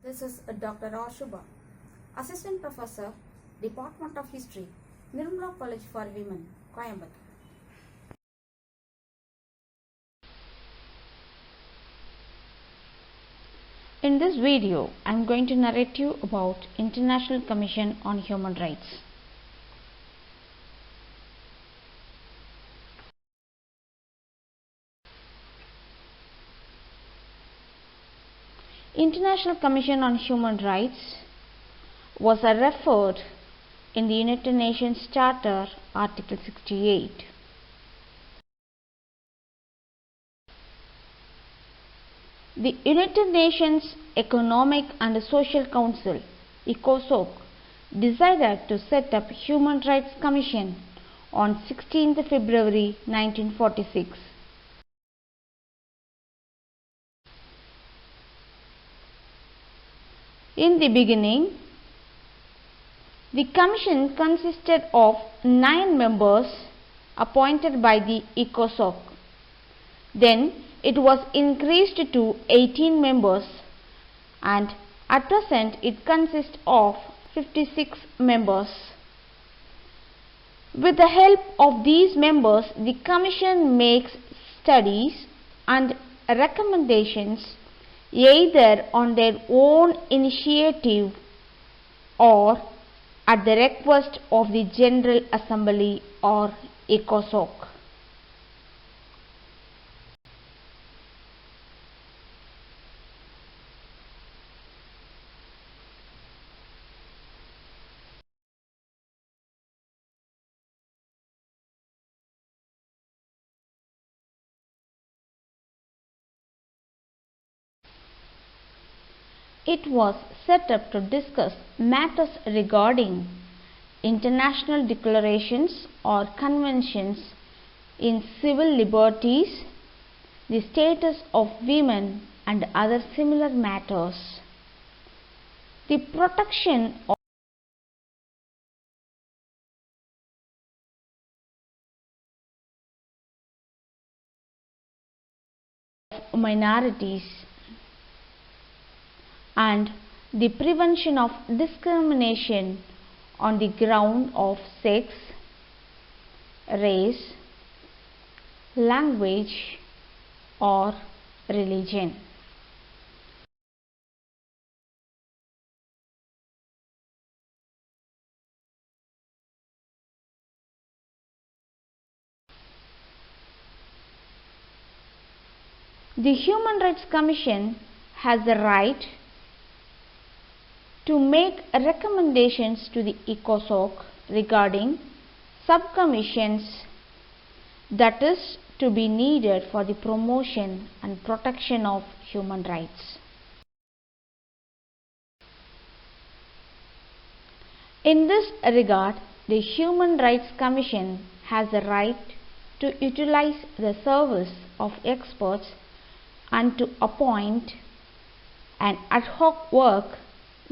This is Dr. Subha, Assistant Professor, Department of History, Nirmala College for Women, Coimbatore. In this video, I am going to narrate you about International Commission on Human Rights. International Commission on Human Rights was referred in the United Nations Charter, Article 68. The United Nations Economic and Social Council, ECOSOC, decided to set up Human Rights Commission on 16th February 1946. In the beginning, the Commission consisted of 9 members appointed by the ECOSOC. Then it was increased to 18 members, and at present it consists of 56 members. With the help of these members, the Commission makes studies and recommendations either on their own initiative or at the request of the General Assembly or ECOSOC. It was set up to discuss matters regarding international declarations or conventions in civil liberties, the status of women, and other similar matters. The protection of minorities and the prevention of discrimination on the ground of sex, race, language, or religion. The Human Rights Commission has the right to make recommendations to the ECOSOC regarding subcommissions that is to be needed for the promotion and protection of human rights. In this regard, the Human Rights Commission has the right to utilize the service of experts and to appoint an ad hoc work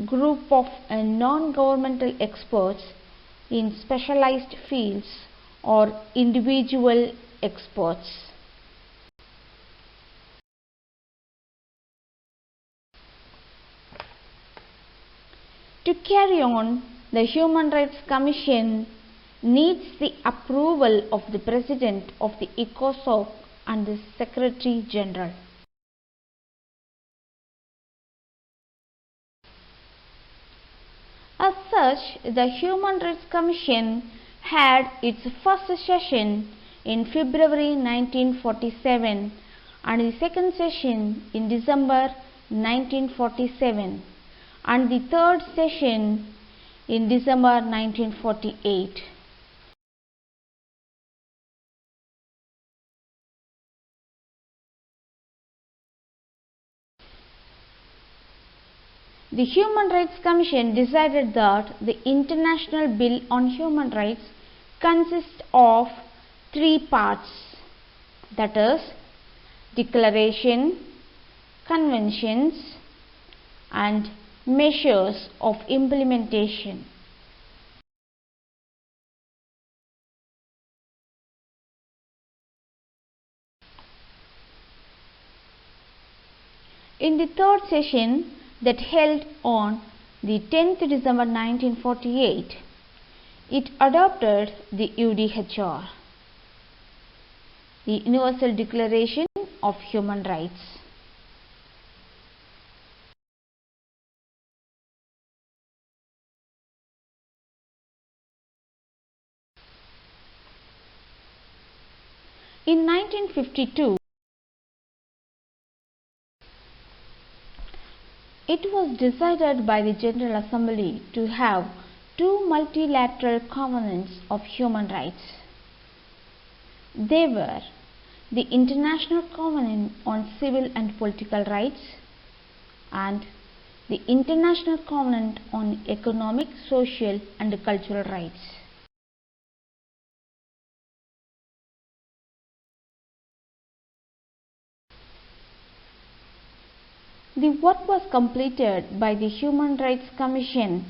group of non-governmental experts in specialized fields or individual experts. To carry on, the Human Rights Commission needs the approval of the President of the ECOSOC and the Secretary General. As such, the Human Rights Commission had its first session in February 1947 and the second session in December 1947 and the third session in December 1948. The Human Rights Commission decided that the International Bill on Human Rights consists of 3 parts, that is, declaration, conventions, and measures of implementation. In the third session, that held on the 10th December 1948, it adopted the UDHR, the Universal Declaration of Human Rights. In 1952, it was decided by the General Assembly to have two multilateral covenants of human rights. They were the International Covenant on Civil and Political Rights and the International Covenant on Economic, Social and Cultural Rights. The work was completed by the Human Rights Commission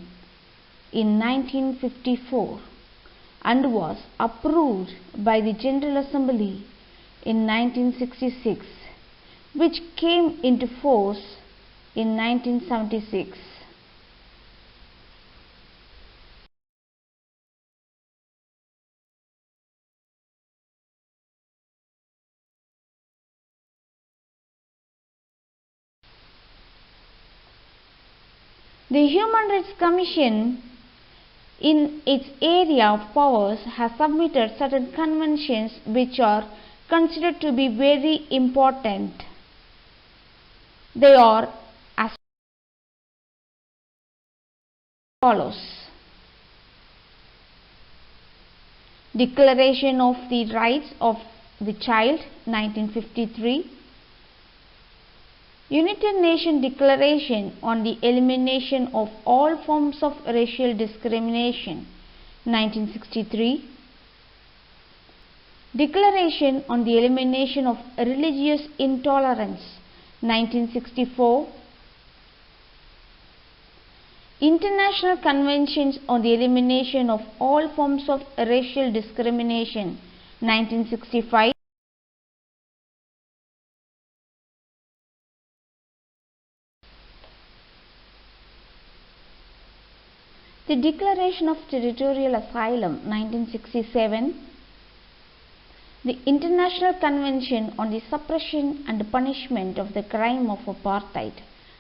in 1954 and was approved by the General Assembly in 1966, which came into force in 1976. The Human Rights Commission, in its area of powers, has submitted certain conventions which are considered to be very important. They are as follows: Declaration of the Rights of the Child, 1953. United Nations Declaration on the Elimination of All Forms of Racial Discrimination, 1963. Declaration on the Elimination of Religious Intolerance, 1964. International Conventions on the Elimination of All Forms of Racial Discrimination, 1965. The Declaration of Territorial Asylum, 1967. The International Convention on the Suppression and Punishment of the Crime of Apartheid,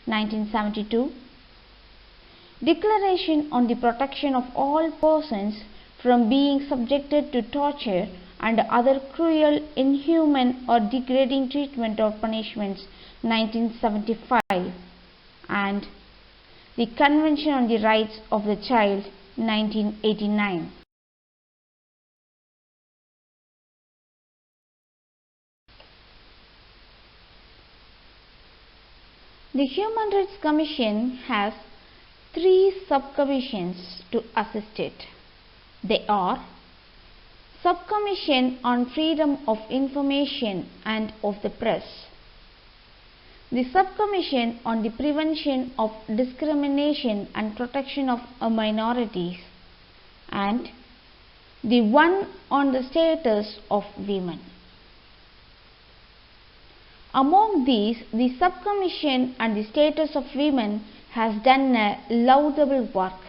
1972. Declaration on the Protection of All Persons from being subjected to torture and other cruel, inhuman or degrading treatment or punishments, 1975. And the Convention on the Rights of the Child, 1989. The Human Rights Commission has three subcommissions to assist it. They are Subcommission on Freedom of Information and of the Press, the Subcommission on the Prevention of Discrimination and Protection of Minorities, and the one on the Status of Women. Among these, the Subcommission on the Status of Women has done a laudable work.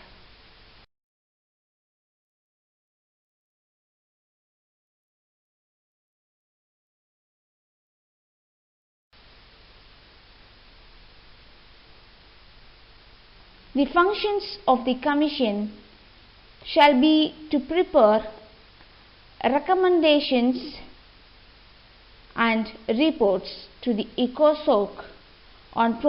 The functions of the Commission shall be to prepare recommendations and reports to the ECOSOC on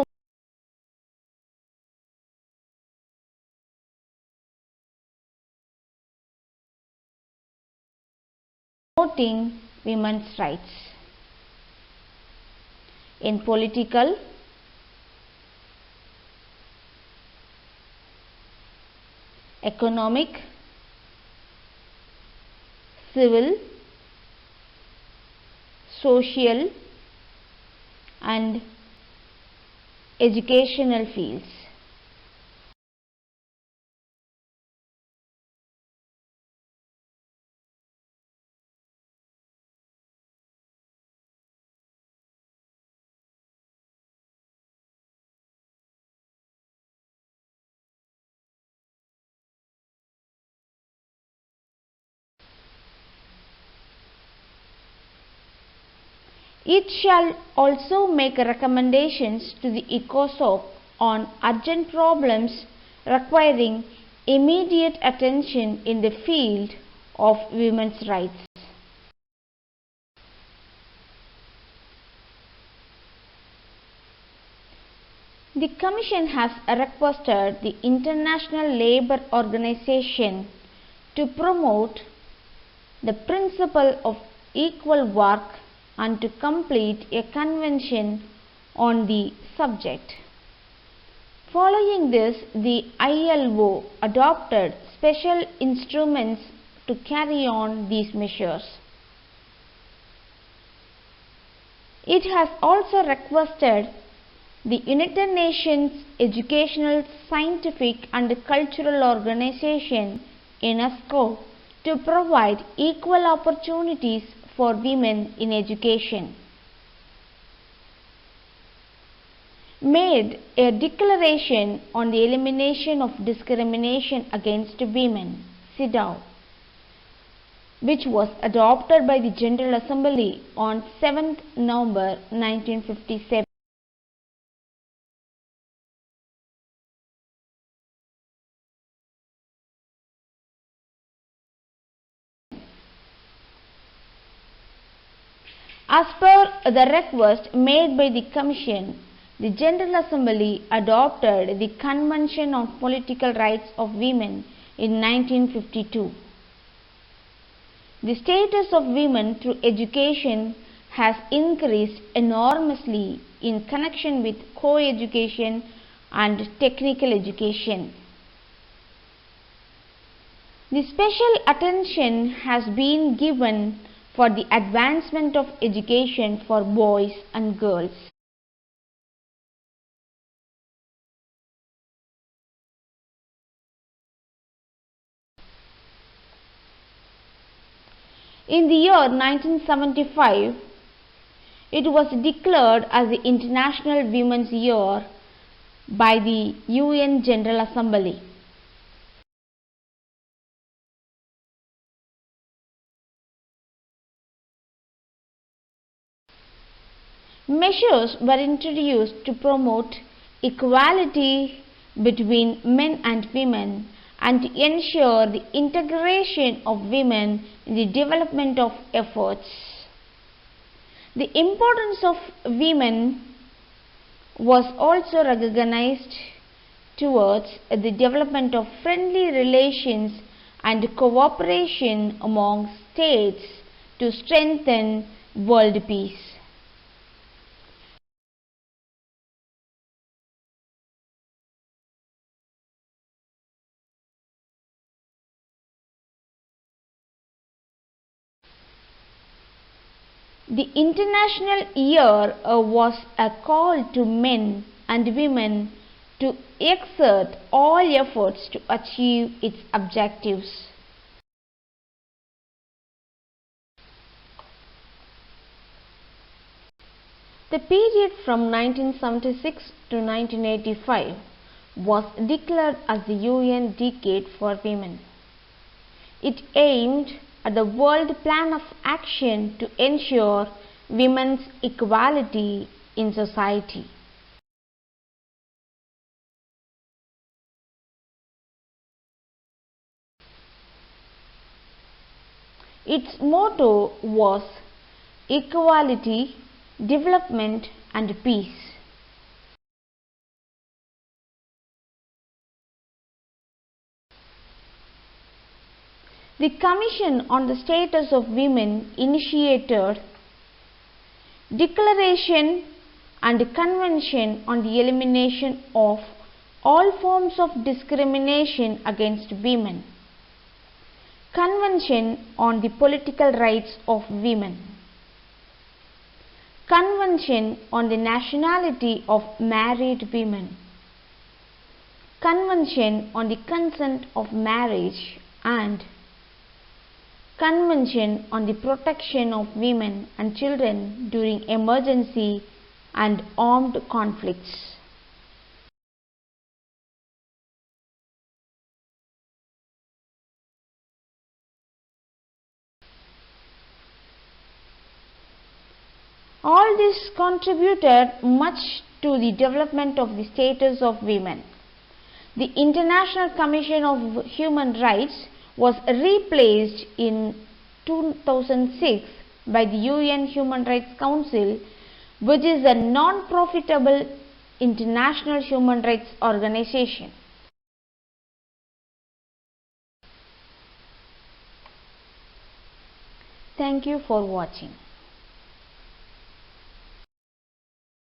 promoting women's rights in political, economic, civil, social and educational fields. It shall also make recommendations to the ECOSOC on urgent problems requiring immediate attention in the field of women's rights. The Commission has requested the International Labour Organization to promote the principle of equal work and to complete a convention on the subject. Following this, the ILO adopted special instruments to carry on these measures. It has also requested the United Nations Educational, Scientific and Cultural Organization (UNESCO) to provide equal opportunities for women in education. Made a declaration on the elimination of discrimination against women (CEDAW), which was adopted by the General Assembly on 7th November 1957. As per the request made by the Commission, the General Assembly adopted the Convention on Political Rights of Women in 1952. The status of women through education has increased enormously in connection with co-education and technical education. The special attention has been given for the advancement of education for boys and girls. In the year 1975, it was declared as the International Women's Year by the UN General Assembly. Measures were introduced to promote equality between men and women and to ensure the integration of women in the development of efforts. The importance of women was also recognized towards the development of friendly relations and cooperation among states to strengthen world peace. The International Year was a call to men and women to exert all efforts to achieve its objectives. The period from 1976 to 1985 was declared as the UN Decade for Women. It aimed at the World Plan of Action to ensure women's equality in society. Its motto was Equality, Development and Peace. The Commission on the Status of Women initiated Declaration and Convention on the Elimination of all forms of discrimination against women, Convention on the Political Rights of Women, Convention on the Nationality of Married Women, Convention on the Consent of Marriage and Convention on the Protection of Women and Children during Emergency and Armed Conflicts. All this contributed much to the development of the status of women. The International Commission of Human Rights was replaced in 2006 by the UN Human Rights Council, which is a non-profitable international human rights organization. Thank you for watching.